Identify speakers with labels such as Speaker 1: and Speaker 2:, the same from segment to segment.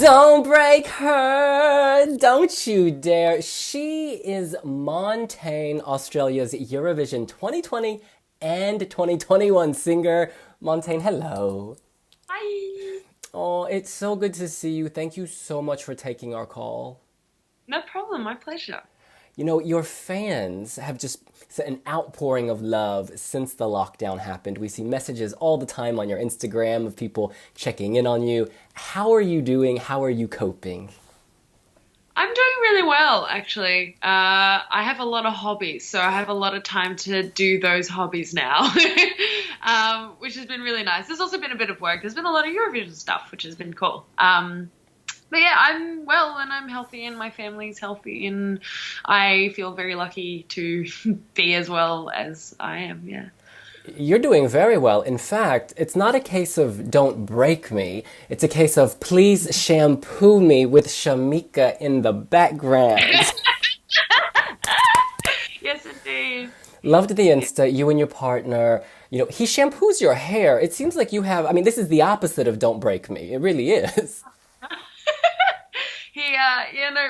Speaker 1: Don't break her! Don't you dare! She is Montaigne, Australia's Eurovision 2020 and 2021 singer. Montaigne, hello.
Speaker 2: Hi.
Speaker 1: Oh, it's so good to see you. Thank you so much for taking our call.
Speaker 2: No problem. My pleasure.
Speaker 1: You know, your fans have just sent an outpouring of love since the lockdown happened. We see messages all the time on your Instagram of people checking in on you. How are you doing? How are you coping?
Speaker 2: I'm doing really well, actually. I have a lot of hobbies, so I have a lot of time to do those hobbies now, which has been really nice. There's also been a bit of work. There's been a lot of Eurovision stuff, which has been cool. But yeah, I'm well and I'm healthy and my family's healthy and I feel very lucky to be as well as I am. Yeah.
Speaker 1: You're doing very well. In fact, it's not a case of don't break me. It's a case of please shampoo me with Shamika in the background.
Speaker 2: Yes, indeed.
Speaker 1: Loved the Insta, you and your partner. You know, he shampoos your hair. It seems like you have, I mean, this is the opposite of don't break me. It really is.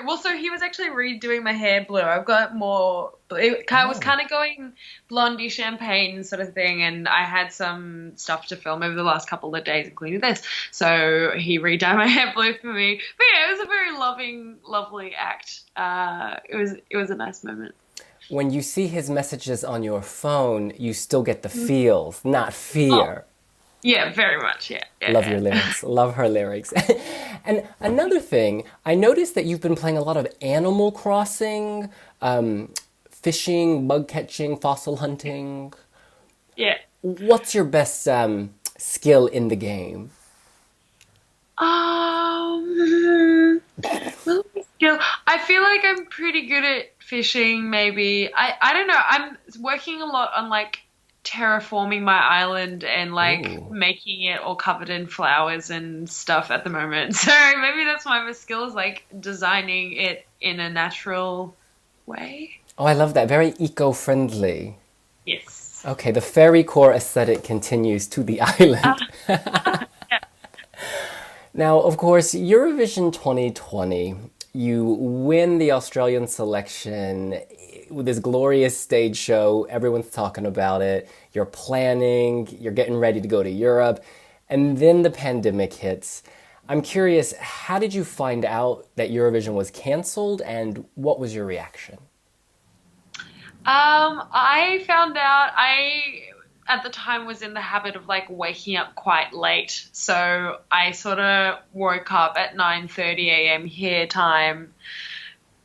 Speaker 2: Well, so he was actually redoing my hair blue. I've got more, it kind was
Speaker 1: Oh.
Speaker 2: kind of going blondie champagne sort of thing, and I had some stuff to film over the last couple of days, including this. So he redyed my hair blue for me. But yeah, it was a very loving, lovely act. It was a nice moment.
Speaker 1: When you see his messages on your phone, you still get the
Speaker 2: Mm.
Speaker 1: feels, not
Speaker 2: Oh,
Speaker 1: fear.
Speaker 2: yeah, very much. Yeah,
Speaker 1: Love
Speaker 2: yeah,
Speaker 1: your
Speaker 2: yeah.
Speaker 1: lyrics. Love her lyrics. And another thing, I noticed that you've been playing a lot of Animal Crossing, fishing, bug catching, fossil hunting.
Speaker 2: Yeah.
Speaker 1: What's your best skill in the game?
Speaker 2: Well, skill. I feel like I'm pretty good at fishing, maybe. I don't know. I'm working a lot on like terraforming my island and like
Speaker 1: Ooh.
Speaker 2: making it all covered in flowers and stuff at the moment. So maybe that's my best skill is like designing it in a natural way.
Speaker 1: Oh, I love that. Very eco-friendly.
Speaker 2: Yes.
Speaker 1: Okay, the fairy core aesthetic continues to the island.
Speaker 2: Yeah.
Speaker 1: Now, of course, Eurovision 2020, you win the Australian selection with this glorious stage show. Everyone's talking about it. You're planning, you're getting ready to go to Europe, and then the pandemic hits. I'm curious, how did you find out that Eurovision was canceled and what was your reaction?
Speaker 2: I found out I at the time was in the habit of like waking up quite late. So I sort of woke up at 9:30 a.m. here time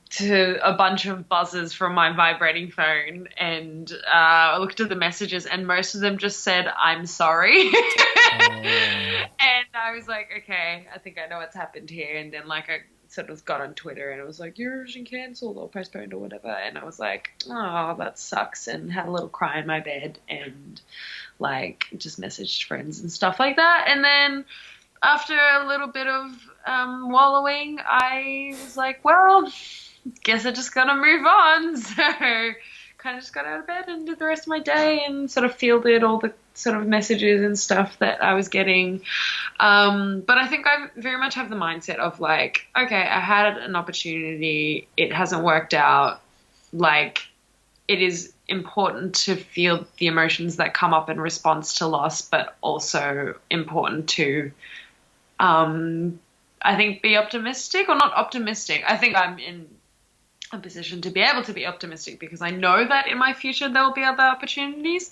Speaker 2: to a bunch of buzzes from my vibrating phone and I looked at the messages and most of them just said I'm sorry.
Speaker 1: Oh,
Speaker 2: And I was like, okay, I think I know what's happened here. And then like I sort of got on Twitter and it was like Eurovision cancelled or postponed or whatever. And I was like, oh, that sucks. And had a little cry in my bed and like just messaged friends and stuff like that. And then after a little bit of wallowing, I was like, well, guess I just gotta move on. So kind of just got out of bed and did the rest of my day and sort of fielded all the sort of messages and stuff that I was getting. But I think I very much have the mindset of like, okay, I had an opportunity, it hasn't worked out. Like, it is important to feel the emotions that come up in response to loss, but also important to, I think, be optimistic or not optimistic. I think I'm in a position to be able to be optimistic because I know that in my future there will be other opportunities.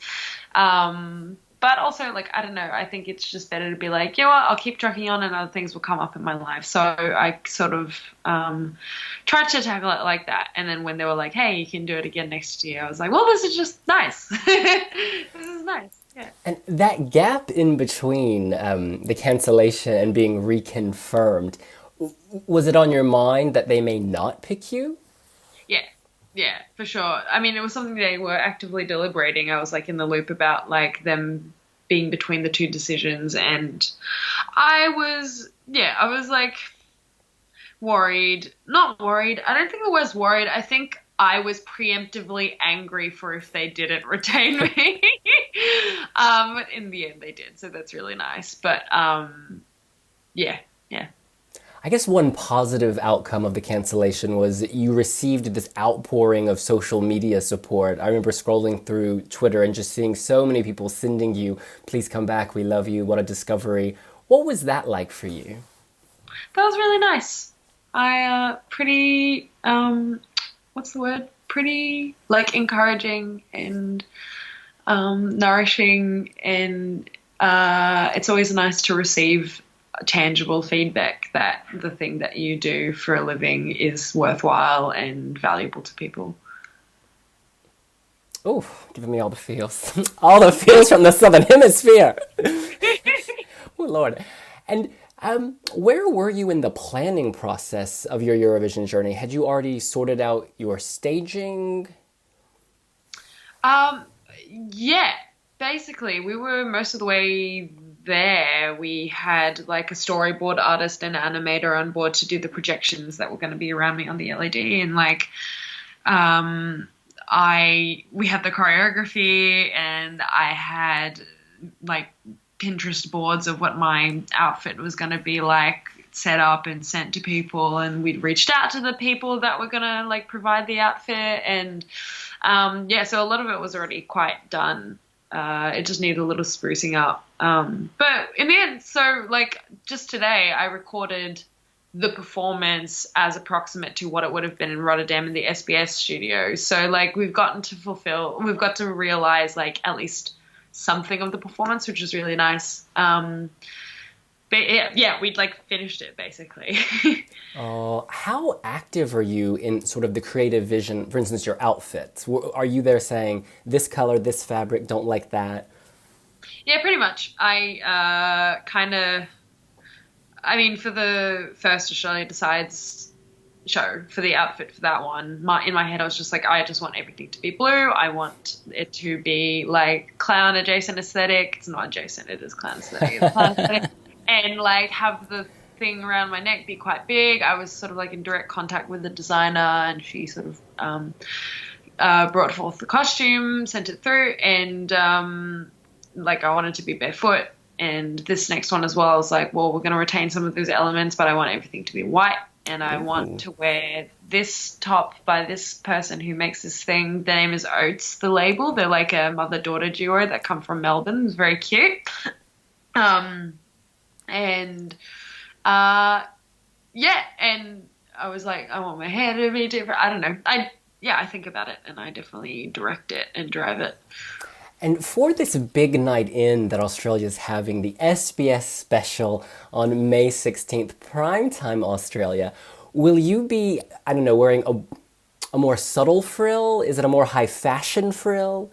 Speaker 2: But also, like, I don't know, I think it's just better to be like, you know what, I'll keep trucking on and other things will come up in my life. So I sort of tried to tackle it like that. And then when they were like, hey, you can do it again next year, I was like, well, this is just nice. This is nice. Yeah.
Speaker 1: and that gap in between the cancellation and being reconfirmed, was it on your mind that they may not pick you?
Speaker 2: Yeah, yeah, for sure. I mean, it was something they were actively deliberating. I was like in the loop about like them being between the two decisions, and I was like worried. Not worried. I don't think I was worried. I think I was preemptively angry for if they didn't retain me. But in the end, they did, so that's really nice. But yeah, yeah.
Speaker 1: I guess one positive outcome of the cancellation was you received this outpouring of social media support. I remember scrolling through Twitter and just seeing so many people sending you, please come back, we love you, what a discovery. What was that like for you?
Speaker 2: That was really nice. I pretty what's the word? Pretty like encouraging and nourishing, and it's always nice to receive tangible feedback that the thing that you do for a living is worthwhile and valuable to people.
Speaker 1: Oh, giving me all the feels. All the feels from the Southern Hemisphere. Oh, Lord. And where were you in the planning process of your Eurovision journey? Had you already sorted out your staging?
Speaker 2: Um, yeah, basically, we were most of the way there. We had like a storyboard artist and animator on board to do the projections that were going to be around me on the LED, and like, we had the choreography, and I had like Pinterest boards of what my outfit was going to be like set up and sent to people, and we'd reached out to the people that were going to like provide the outfit, and yeah, so a lot of it was already quite done. It just needed a little sprucing up. But in the end, so like just today I recorded the performance as approximate to what it would have been in Rotterdam in the SBS studio. So like we've got to realize like at least something of the performance, which is really nice. But yeah, we'd like finished it basically.
Speaker 1: How active are you in sort of the creative vision, for instance, your outfits? Are you there saying, this color, this fabric, don't like that?
Speaker 2: Yeah, pretty much. I mean, for the first Australia Decides show, for the outfit for that one, in my head I was just like, I just want everything to be blue. I want it to be like clown adjacent aesthetic. It's not adjacent, it is clown aesthetic. It's clown aesthetic. And like have the thing around my neck be quite big. I was sort of like in direct contact with the designer, and she sort of brought forth the costume, sent it through, and like I wanted to be barefoot. And this next one as well, I was like, well, we're going to retain some of those elements, but I want everything to be white, and I want to wear this top by this person who makes this thing. Their name is Oats, the label. They're like a mother-daughter duo that come from Melbourne. It's very cute. And yeah, and I was like, I want my hair to be different. I don't know. I think about it, and I definitely direct it and drive it.
Speaker 1: And for this big night in that Australia's having, the SBS special on May 16th, primetime Australia, will you be, I don't know, wearing a more subtle frill? Is it a more high fashion frill?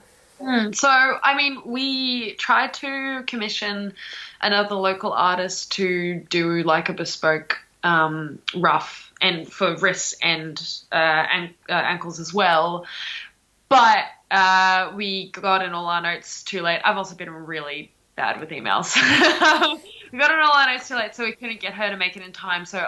Speaker 2: So, I mean, we tried to commission another local artist to do like a bespoke ruff, and for wrists and ankles as well. But we got in all our notes too late. I've also been really bad with emails. We got in all our notes too late, so we couldn't get her to make it in time. So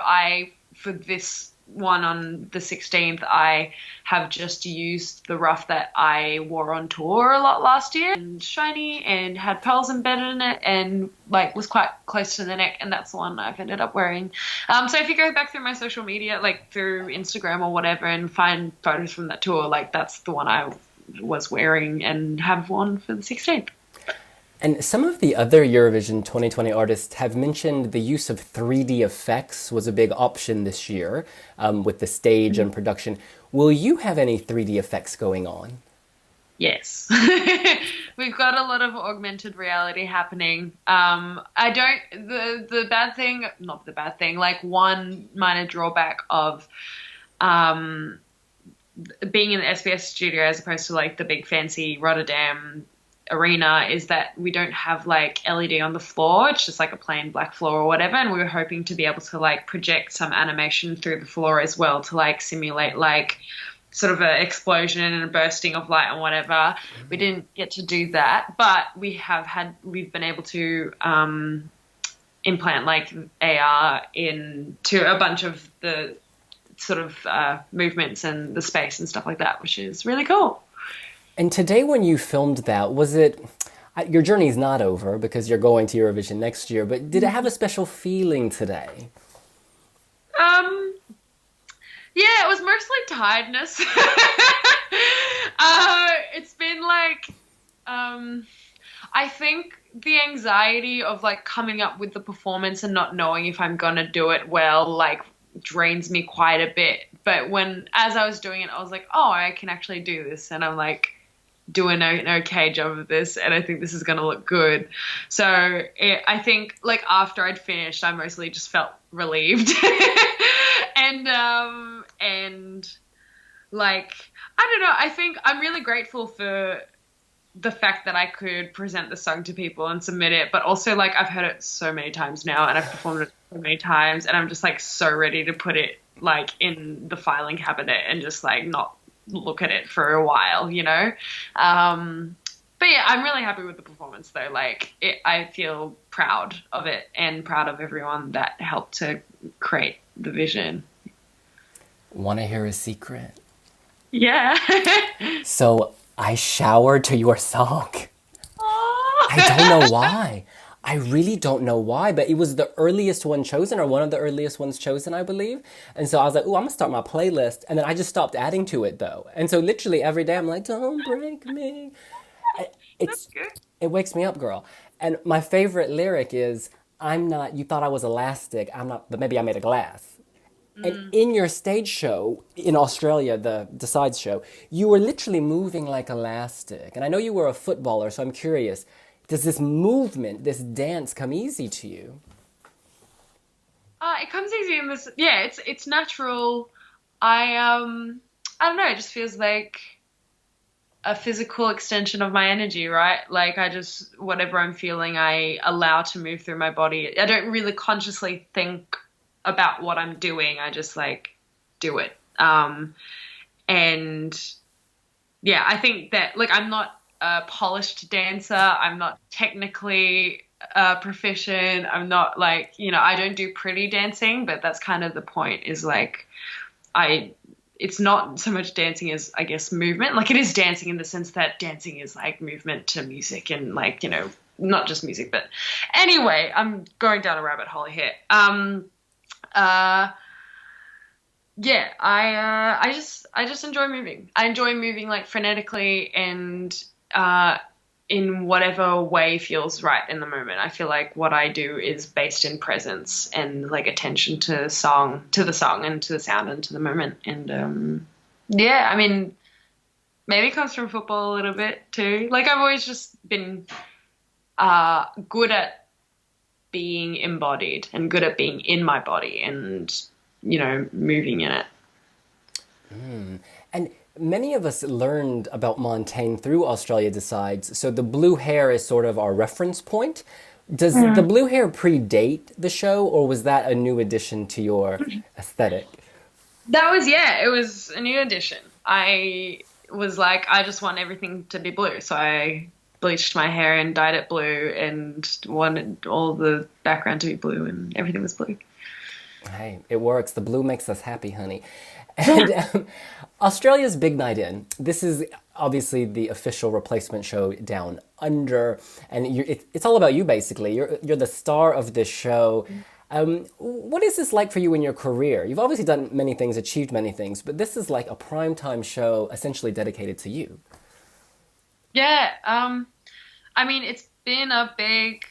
Speaker 2: for this one on the 16th, I have just used the ruff that I wore on tour a lot last year, and shiny and had pearls embedded in it, and like was quite close to the neck, and that's the one I've ended up wearing. So if you go back through my social media, like through Instagram or whatever, and find photos from that tour, like that's the one I was wearing and have worn for the 16th.
Speaker 1: And some of the other Eurovision 2020 artists have mentioned the use of 3D effects was a big option this year with the stage and production. Will you have any 3D effects going on?
Speaker 2: Yes. We've got a lot of augmented reality happening. The bad thing, not the bad thing, like one minor drawback of being in the SBS studio as opposed to like the big fancy Rotterdam arena is that we don't have like LED on the floor. It's just like a plain black floor or whatever, and we were hoping to be able to like project some animation through the floor as well to like simulate like sort of an explosion and a bursting of light and whatever. We didn't get to do that, but we've been able to implant like AR into a bunch of the sort of movements and the space and stuff like that, which is really cool.
Speaker 1: And today when you filmed that, was it, your journey's not over because you're going to Eurovision next year, but did it have a special feeling today?
Speaker 2: Um, yeah, it was mostly tiredness. It's been like, um, I think the anxiety of like coming up with the performance and not knowing if I'm gonna do it well, like drains me quite a bit. But as I was doing it, I was like, oh, I can actually do this. And I'm like doing an okay job of this. And I think this is going to look good. So I think like after I'd finished, I mostly just felt relieved. And like, I don't know. I think I'm really grateful for the fact that I could present the song to people and submit it, but also like I've heard it so many times now and I've performed it so many times and I'm just like so ready to put it like in the filing cabinet and just like not look at it for a while, you know? But yeah, I'm really happy with the performance though. Like I feel proud of it and proud of everyone that helped to create the vision.
Speaker 1: Want to hear a secret?
Speaker 2: Yeah.
Speaker 1: So I showered to your song. I don't know why. I really don't know why, but it was the earliest one chosen, or one of the earliest ones chosen, I believe. And so I was like, "Ooh, I'm gonna start my playlist," and then I just stopped adding to it though. And so literally every day I'm like, "Don't break me."
Speaker 2: That's
Speaker 1: It's
Speaker 2: good.
Speaker 1: it wakes me up, girl. And my favorite lyric is, "I'm not. You thought I was elastic. I'm not, but maybe I made of glass." And in your stage show in Australia, the Decides show, you were literally moving like elastic. And I know you were a footballer, so I'm curious, does this movement, this dance come easy to you?
Speaker 2: It comes easy in this. Yeah, it's natural. I don't know. It just feels like a physical extension of my energy, right? Like I just whatever I'm feeling, I allow to move through my body. I don't really consciously think about what I'm doing. I just like do it. And yeah, I think that like I'm not a polished dancer. I'm not technically proficient. I'm not like, I don't do pretty dancing, but that's kind of the point is like I it's not so much dancing as I guess movement. Like it is dancing in the sense that dancing is like movement to music and like, not just music, but anyway, I'm going down a rabbit hole here. Uh yeah, I just enjoy moving. I enjoy moving like frenetically and in whatever way feels right in the moment. I feel like what I do is based in presence and like attention to the song and to the sound and to the moment. And yeah, I mean, maybe it comes from football a little bit too. Like I've always just been good at being embodied and good at being in my body and moving in it.
Speaker 1: And many of us learned about Montaigne through Australia Decides, so the blue hair is sort of our reference point. Does the blue hair predate the show, or was that a new addition to your aesthetic?
Speaker 2: It was a new addition. I was like, I just want everything to be blue. So I bleached my hair and dyed it blue and wanted all the background to be blue and everything was blue.
Speaker 1: Hey, it works. The blue makes us happy, honey. And Australia's Big Night In. This is obviously the official replacement show down under, and it's all about you basically. You're the star of this show. What is this like for you in your career? You've obviously done many things, achieved many things, but this is like a primetime show essentially dedicated to you.
Speaker 2: Yeah, I mean, it's been a big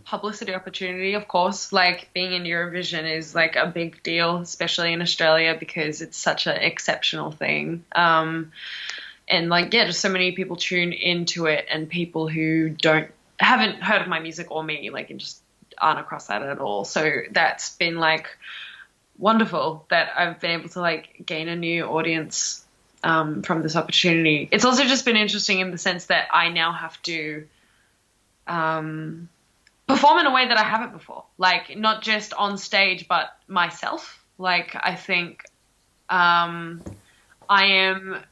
Speaker 2: publicity opportunity, of course. Like being in Eurovision is like a big deal, especially in Australia because it's such an exceptional thing. And like, yeah, just so many people tune into it and people who haven't heard of my music or me, like, and just aren't across that at all. So that's been like wonderful that I've been able to like gain a new audience from this opportunity. It's also just been interesting in the sense that I now have to perform in a way that I haven't before, like not just on stage, but myself. Like I think I am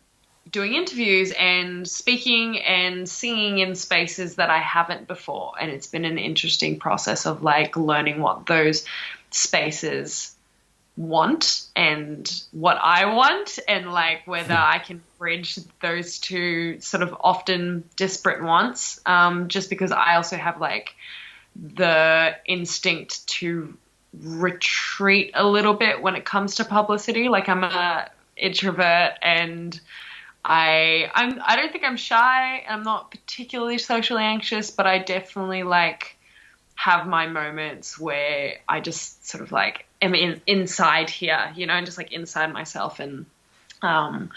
Speaker 2: doing interviews and speaking and singing in spaces that I haven't before. And it's been an interesting process of like learning what those spaces want and what I want and like whether I can bridge those two sort of often disparate wants. Just because I also have like the instinct to retreat a little bit when it comes to publicity. Like I'm a introvert and I don't think I'm shy. I'm not particularly socially anxious, but I definitely like have my moments where I just sort of like am inside here, and just like inside myself. And having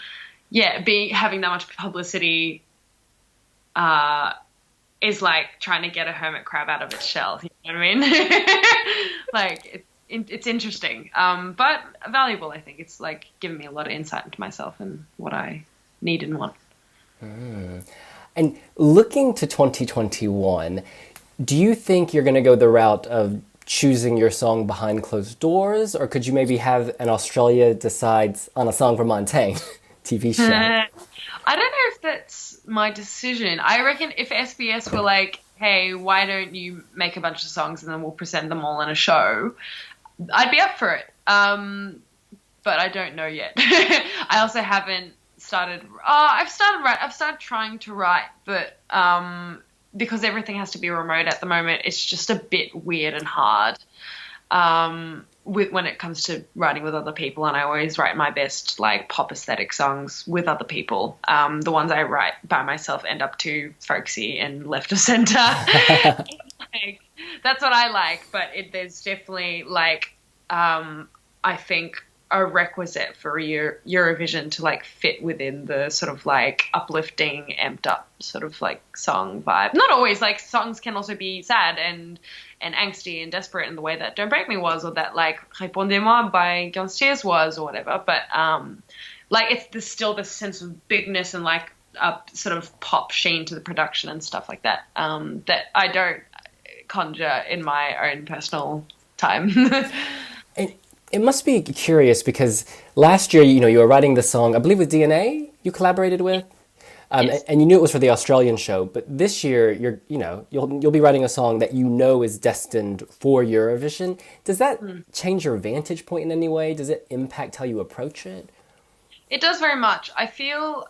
Speaker 2: that much publicity is like trying to get a hermit crab out of its shell. You know what I mean? Like it's interesting, but valuable. I think it's like given me a lot of insight into myself and what I need and want.
Speaker 1: And looking to 2021, do you think you're going to go the route of choosing your song behind closed doors, or could you maybe have an Australia Decides on a Song from Montaigne TV show?
Speaker 2: I don't know if that's my decision. I reckon if SBS were like, hey, why don't you make a bunch of songs and then we'll present them all in a show, I'd be up for it. But I don't know yet. I also haven't started. I've started trying to write, but because everything has to be remote at the moment, it's just a bit weird and hard. When it comes to writing with other people, and I always write my best like pop aesthetic songs with other people. The ones I write by myself end up too folksy and left of center. Like, that's what I like, but there's definitely like I think a requisite for Eurovision to like fit within the sort of like uplifting, amped up sort of like song vibe. Not always, like songs can also be sad and angsty and desperate in the way that Don't Break Me was, or that like Répondez-moi by Guns Tears was, or whatever. But like there's still this sense of bigness and like a sort of pop sheen to the production and stuff like that that I don't conjure in my own personal time.
Speaker 1: And it must be curious because last year, you were writing the song, I believe with DNA you collaborated with,
Speaker 2: Yes.
Speaker 1: and you knew it was for the Australian show. But this year, you'll be writing a song that is destined for Eurovision. Does that change your vantage point in any way? Does it impact how you approach it?
Speaker 2: It does very much. I feel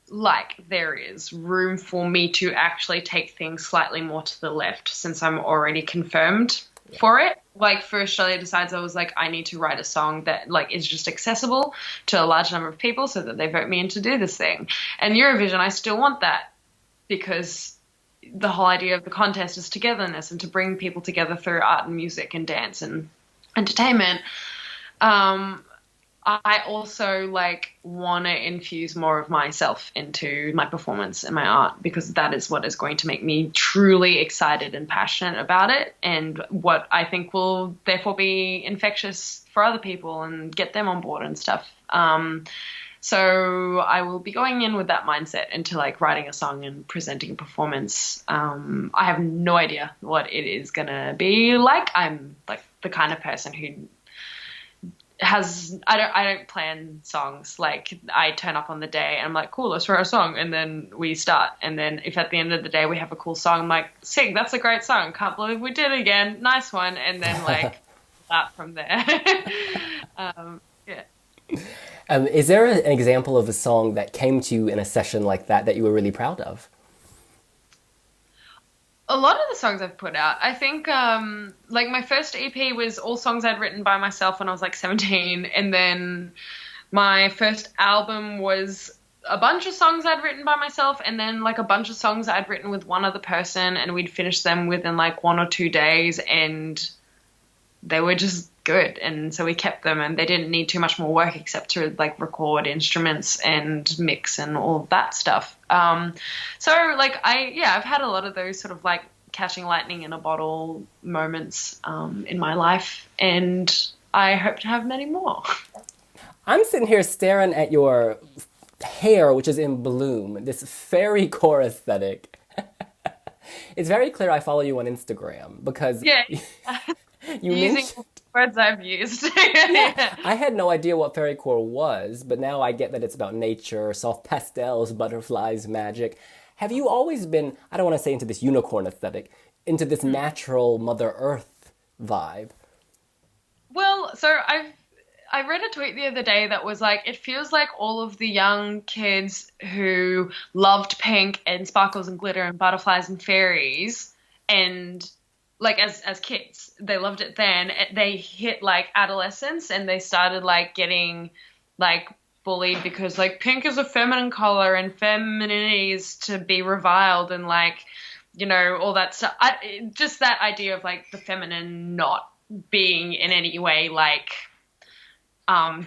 Speaker 2: like there is room for me to actually take things slightly more to the left since I'm already confirmed for it. Like for Australia Decides, I was like, I need to write a song that like is just accessible to a large number of people so that they vote me in to do this thing. And Eurovision, I still want that because the whole idea of the contest is togetherness and to bring people together through art and music and dance and entertainment. I also like want to infuse more of myself into my performance and my art because that is what is going to make me truly excited and passionate about it, and what I think will therefore be infectious for other people and get them on board and stuff. So I will be going in with that mindset into like writing a song and presenting a performance. I have no idea what it is gonna be like. I'm like the kind of person who I don't plan songs. Like I turn up on the day and I'm like, cool, let's write a song, and then we start. And then if at the end of the day we have a cool song, I'm like, sick, that's a great song, can't believe we did it again, nice one. And then like start from there. Yeah.
Speaker 1: Is there an example of a song that came to you in a session like that you were really proud of?
Speaker 2: A lot of the songs I've put out, I think, like my first EP was all songs I'd written by myself when I was like 17. And then my first album was a bunch of songs I'd written by myself and then like a bunch of songs I'd written with one other person, and we'd finish them within like 1 or 2 days, and they were just good. And so we kept them, and they didn't need too much more work except to like record instruments and mix and all that stuff. So like I've had a lot of those sort of like catching lightning in a bottle moments in my life, and I hope to have many more.
Speaker 1: I'm sitting here staring at your hair, which is in bloom, this fairy core aesthetic. It's very clear I follow you on Instagram because
Speaker 2: Yeah.
Speaker 1: you
Speaker 2: Using
Speaker 1: mentioned...
Speaker 2: words I've used.
Speaker 1: Yeah, I had no idea what fairy core was, but now I get that it's about nature, soft pastels, butterflies, magic. Have you always been, I don't want to say into this unicorn aesthetic, into this natural Mother Earth vibe?
Speaker 2: Well, so I read a tweet the other day that was like, it feels like all of the young kids who loved pink and sparkles and glitter and butterflies and fairies And like as kids, they loved it then. They hit like adolescence and they started like getting like bullied because like pink is a feminine color and femininity is to be reviled and like, you know, all that stuff. Just that idea of like the feminine not being in any way like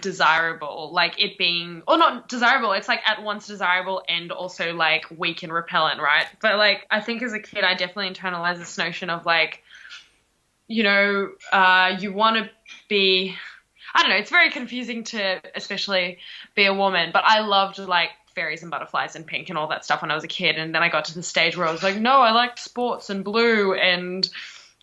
Speaker 2: desirable, like it being, or not desirable, it's like at once desirable and also like weak and repellent, right? But like I think as a kid I definitely internalized this notion of like, you know, you want to be, I don't know, it's very confusing to especially be a woman, but I loved like fairies and butterflies and pink and all that stuff when I was a kid. And then I got to the stage where I was like, no, I liked sports and blue and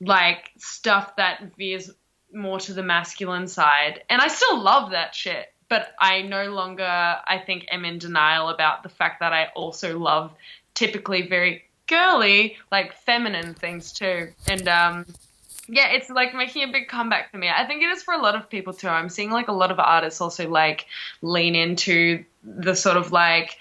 Speaker 2: like stuff that veers more to the masculine side. And I still love that shit, but I no longer, I think, am in denial about the fact that I also love typically very girly, like feminine things too. And yeah, it's like making a big comeback for me. I think it is for a lot of people too. I'm seeing like a lot of artists also like lean into the sort of like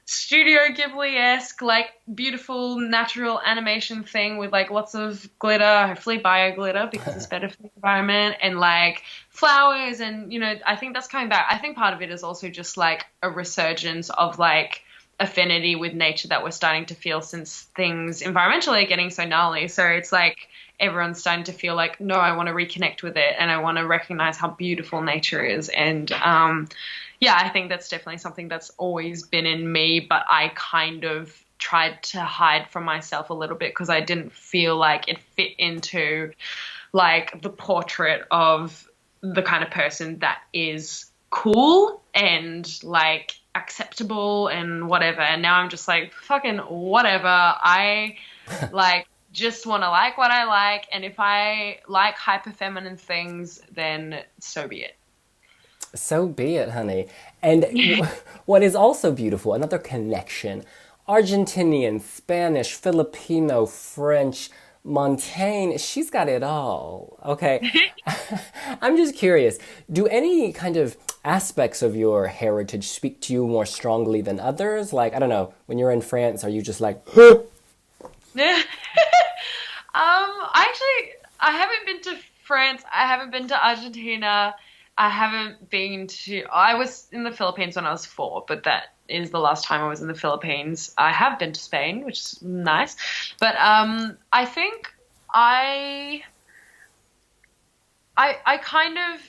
Speaker 2: Studio Ghibli-esque, like beautiful natural animation thing with like lots of glitter, hopefully bio glitter because it's better for the environment, and like flowers, and you know, I think that's coming back. I think part of it is also just like a resurgence of like affinity with nature that we're starting to feel since things environmentally are getting so gnarly. So it's like everyone's starting to feel like, no, I want to reconnect with it and I want to recognize how beautiful nature is. And yeah, I think that's definitely something that's always been in me, but I kind of tried to hide from myself a little bit because I didn't feel like it fit into like the portrait of the kind of person that is cool and like acceptable and whatever. And now I'm just like, fucking whatever. I like just want to like what I like, and if I like hyper feminine things, then so be it.
Speaker 1: So be it, honey. And what is also beautiful, another connection, Argentinian, Spanish, Filipino, French, Montaigne, she's got it all. Okay. I'm just curious, do any kind of aspects of your heritage speak to you more strongly than others? Like, I don't know, when you're in France, are you just like,
Speaker 2: Yeah. I haven't been to France. I haven't been to Argentina. I haven't been to, I was in the Philippines when I was 4, but that is the last time I was in the Philippines. I have been to Spain, which is nice. But I think I kind of,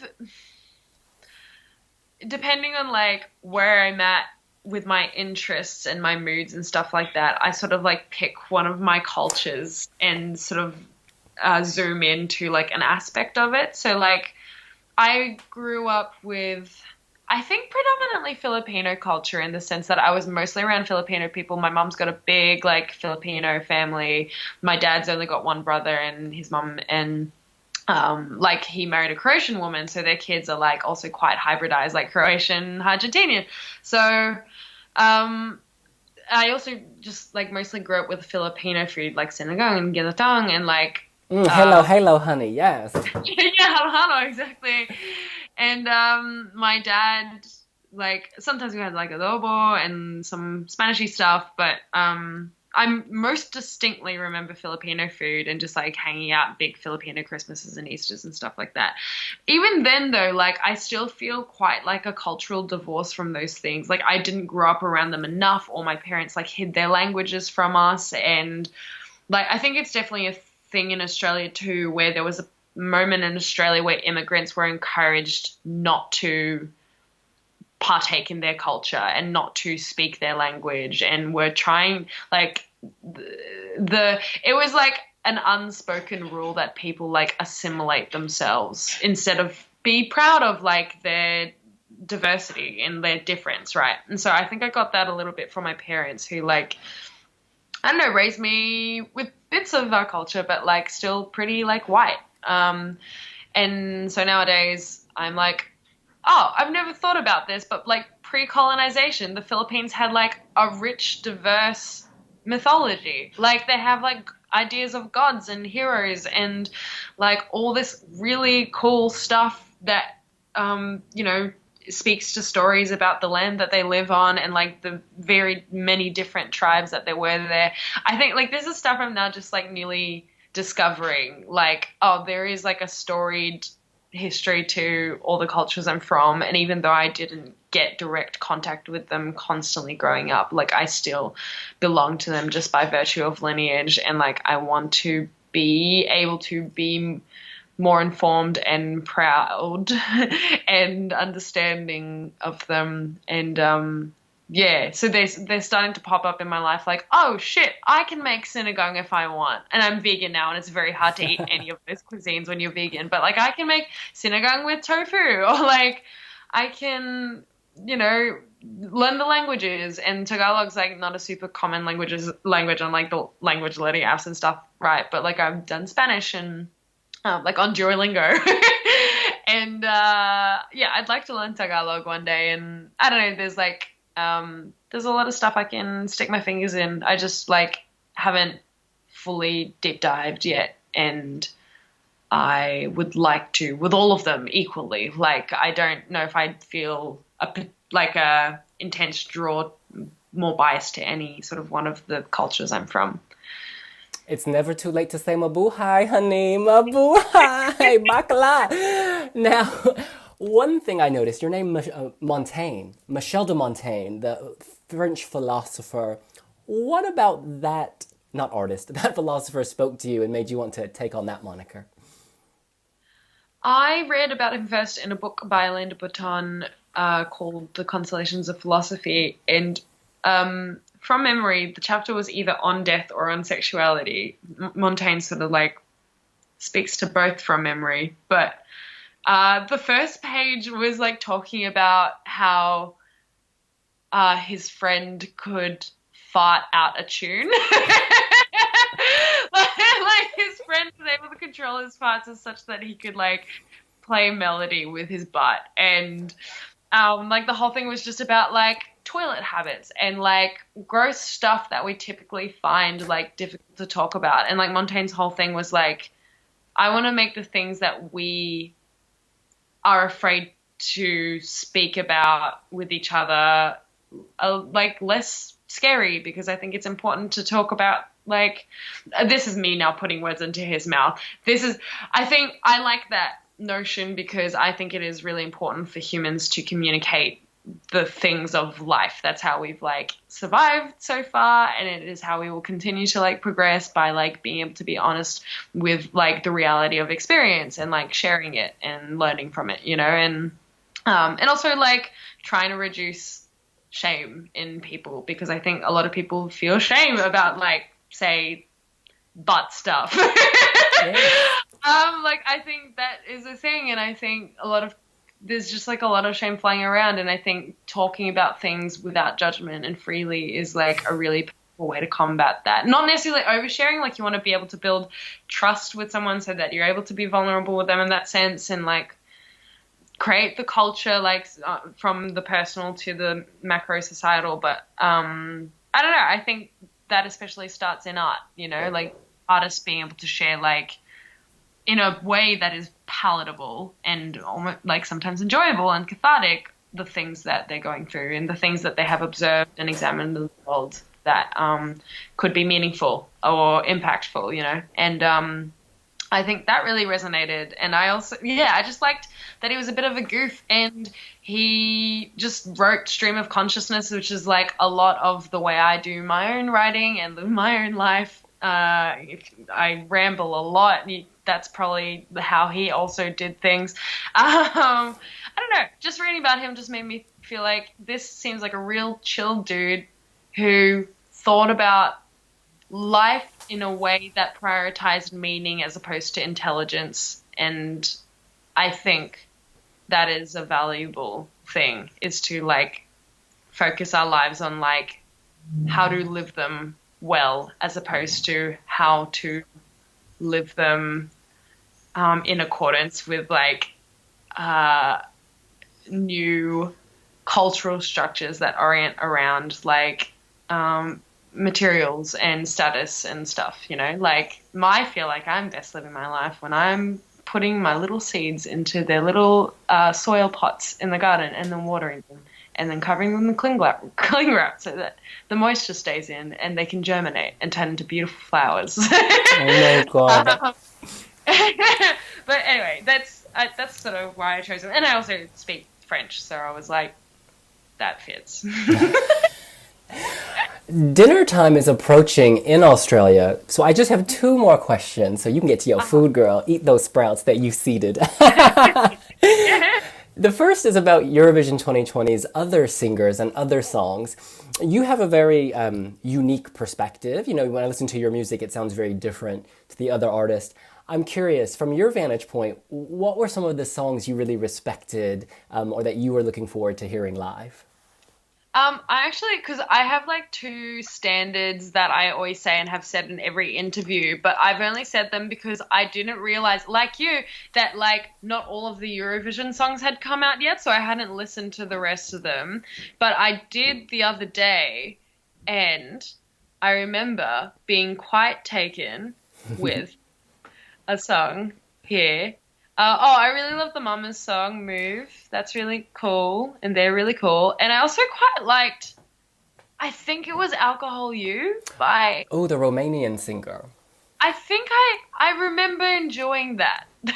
Speaker 2: depending on like where I'm at with my interests and my moods and stuff like that, I sort of like pick one of my cultures and sort of zoom into like an aspect of it. So like I grew up with, I think, predominantly Filipino culture in the sense that I was mostly around Filipino people. My mom's got a big like Filipino family. My dad's only got one brother and his mom, and like he married a Croatian woman, so their kids are like also quite hybridized, like Croatian, Argentinian. So I also just like mostly grew up with Filipino food like sinigang and ginatang and like
Speaker 1: hello, hello, honey, yes.
Speaker 2: yeah, Alhano, exactly. And my dad, like sometimes we had like adobo and some Spanishy stuff, but I most distinctly remember Filipino food and just like hanging out at big Filipino Christmases and Easters and stuff like that. Even then though, like I still feel quite like a cultural divorce from those things. Like I didn't grow up around them enough, or my parents like hid their languages from us. And like I think it's definitely a thing in Australia too, where there was a moment in Australia where immigrants were encouraged not to partake in their culture and not to speak their language, and were trying like it was like an unspoken rule that people like assimilate themselves instead of be proud of like their diversity and their difference, right? And so I think I got that a little bit from my parents, who like, I don't know, raised me with bits of our culture, but like still pretty like white. And so nowadays I'm like, oh, I've never thought about this, but like pre-colonization, the Philippines had like a rich, diverse mythology. Like they have like ideas of gods and heroes and like all this really cool stuff that, you know, speaks to stories about the land that they live on and like the very many different tribes that there were there. I think like this is stuff I'm now just like newly discovering like, oh, there is like a storied history to all the cultures I'm from. And even though I didn't get direct contact with them constantly growing up, like I still belong to them just by virtue of lineage. And like I want to be able to be more informed and proud and understanding of them. And yeah, so they're starting to pop up in my life like, oh shit, I can make sinigang if I want. And I'm vegan now, and it's very hard to eat any of those cuisines when you're vegan. But like I can make sinigang with tofu, or like I can, you know, learn the languages. And Tagalog's like not a super common language on like the language learning apps and stuff, right? But like I've done Spanish and like on Duolingo. And yeah, I'd like to learn Tagalog one day. And I don't know, there's a lot of stuff I can stick my fingers in. I just like haven't fully deep dived yet, and I would like to with all of them equally. Like I don't know if I'd feel a intense draw, more biased to any sort of one of the cultures I'm from.
Speaker 1: It's never too late to say mabuhay, honey, mabuhay, bakla. Now, one thing I noticed, your name, Montaigne, Michel de Montaigne, the French philosopher. What about that, not artist, that philosopher spoke to you and made you want to take on that moniker?
Speaker 2: I read about him first in a book by Alain de Botton called The Consolations of Philosophy. And from memory, the chapter was either on death or on sexuality. Montaigne sort of like speaks to both from memory. But the first page was like talking about how his friend could fart out a tune. like his friend was able to control his farts as such that he could like play melody with his butt. And like the whole thing was just about like toilet habits and like gross stuff that we typically find like difficult to talk about. And like Montaigne's whole thing was like, I want to make the things that we are afraid to speak about with each other like less scary, because I think it's important to talk about like, this is me now putting words into his mouth. I think I like that notion because I think it is really important for humans to communicate the things of life. That's how we've like survived so far, and it is how we will continue to like progress, by like being able to be honest with like the reality of experience and like sharing it and learning from it, you know, and also like trying to reduce shame in people, because I think a lot of people feel shame about like, say, butt stuff. Like I think that is a thing, and I think there's just like a lot of shame flying around, and I think talking about things without judgment and freely is like a really powerful way to combat that. Not necessarily oversharing, like you want to be able to build trust with someone so that you're able to be vulnerable with them in that sense, and like create the culture like from the personal to the macro societal. But I don't know, I think that especially starts in art, you know, like artists being able to share like in a way that is palatable and almost like sometimes enjoyable and cathartic, the things that they're going through and the things that they have observed and examined in the world that could be meaningful or impactful, you know. And I think that really resonated. And I also, I just liked that he was a bit of a goof, and he just wrote stream of consciousness, which is like a lot of the way I do my own writing and live my own life. I ramble a lot. That's probably how he also did things. I don't know. Just reading about him just made me feel like this seems like a real chill dude who thought about life in a way that prioritized meaning as opposed to intelligence. And I think that is a valuable thing, is to like focus our lives on like how to live them well, as opposed to how to live them in accordance with like new cultural structures that orient around like materials and status and stuff, you know. Like I feel like I'm best living my life when I'm putting my little seeds into their little soil pots in the garden and then watering them and then covering them with cling wrap so that the moisture stays in and they can germinate and turn into beautiful flowers.
Speaker 1: Oh my God.
Speaker 2: Um, but anyway, that's sort of why I chose them. And I also speak French, so I was like, that fits.
Speaker 1: Dinner time is approaching in Australia, so I just have two more questions so you can get to your food, girl. Eat those sprouts that you seeded. The first is about Eurovision 2020's other singers and other songs. You have a very unique perspective. You know, when I listen to your music, it sounds very different to the other artists. I'm curious, from your vantage point, what were some of the songs you really respected or that you were looking forward to hearing live?
Speaker 2: I actually, because I have like two standards that I always say and have said in every interview, but I've only said them because I didn't realize, like you, that like not all of the Eurovision songs had come out yet, so I hadn't listened to the rest of them. But I did the other day, and I remember being quite taken with a song here. I really love the Mamas song, Move. That's really cool, and they're really cool. And I also quite liked, I think it was Alcohol You by,
Speaker 1: Oh, the Romanian singer.
Speaker 2: I think I remember enjoying that. But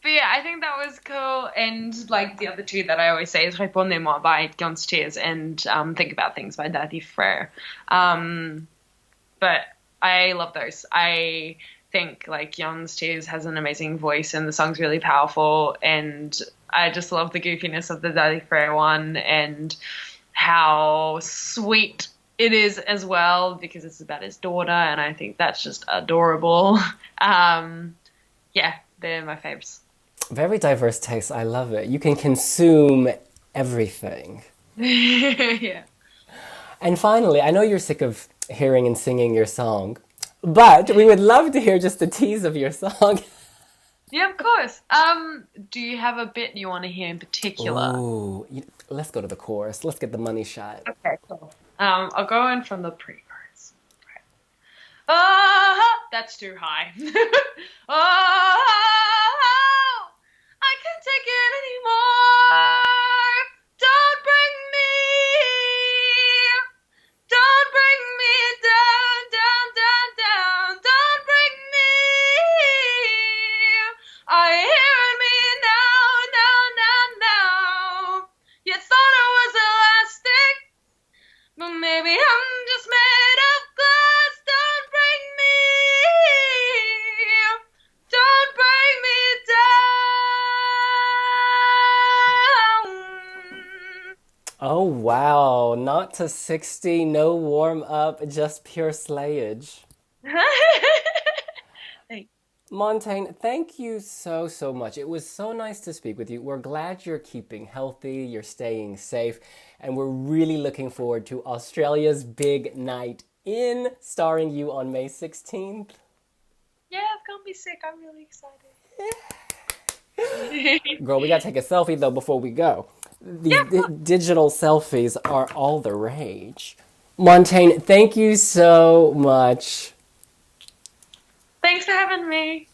Speaker 2: yeah, I think that was cool. And like the other two that I always say is Réponds-moi by Guns Tears and Think About Things by Daddy Frere. But I love those. I think like Jan's Tears has an amazing voice and the song's really powerful, and I just love the goofiness of the Daddy Frere one and how sweet it is as well because it's about his daughter, and I think that's just adorable. Yeah, they're my faves.
Speaker 1: Very diverse taste. I love it. You can consume everything.
Speaker 2: Yeah.
Speaker 1: And finally, I know you're sick of hearing and singing your song, but we would love to hear just a tease of your song.
Speaker 2: Yeah, of course. Do you have a bit you want to hear in particular?
Speaker 1: Ooh, let's go to the chorus. Let's get the money shot.
Speaker 2: Okay, cool. I'll go in from the pre-chorus. Right. Oh, that's too high. Oh, I can't take it anymore. Don't bring me, don't bring me down, down, down, down. Don't bring me. I hear me now, now, now, now. You thought I was elastic, but maybe I'm just made of glass. Don't bring me, don't bring me down.
Speaker 1: Oh, wow. Not to 60, no warm up, just pure slayage.
Speaker 2: Thanks.
Speaker 1: Montaigne, thank you so, so much. It was so nice to speak with you. We're glad you're keeping healthy, you're staying safe, and we're really looking forward to Australia's big night in, starring you on May 16th.
Speaker 2: Yeah, I'm gonna be sick. I'm really excited.
Speaker 1: Girl, we gotta take a selfie though before we go. These
Speaker 2: Yeah.
Speaker 1: digital selfies are all the rage. Montaigne, thank you so much.
Speaker 2: Thanks for having me.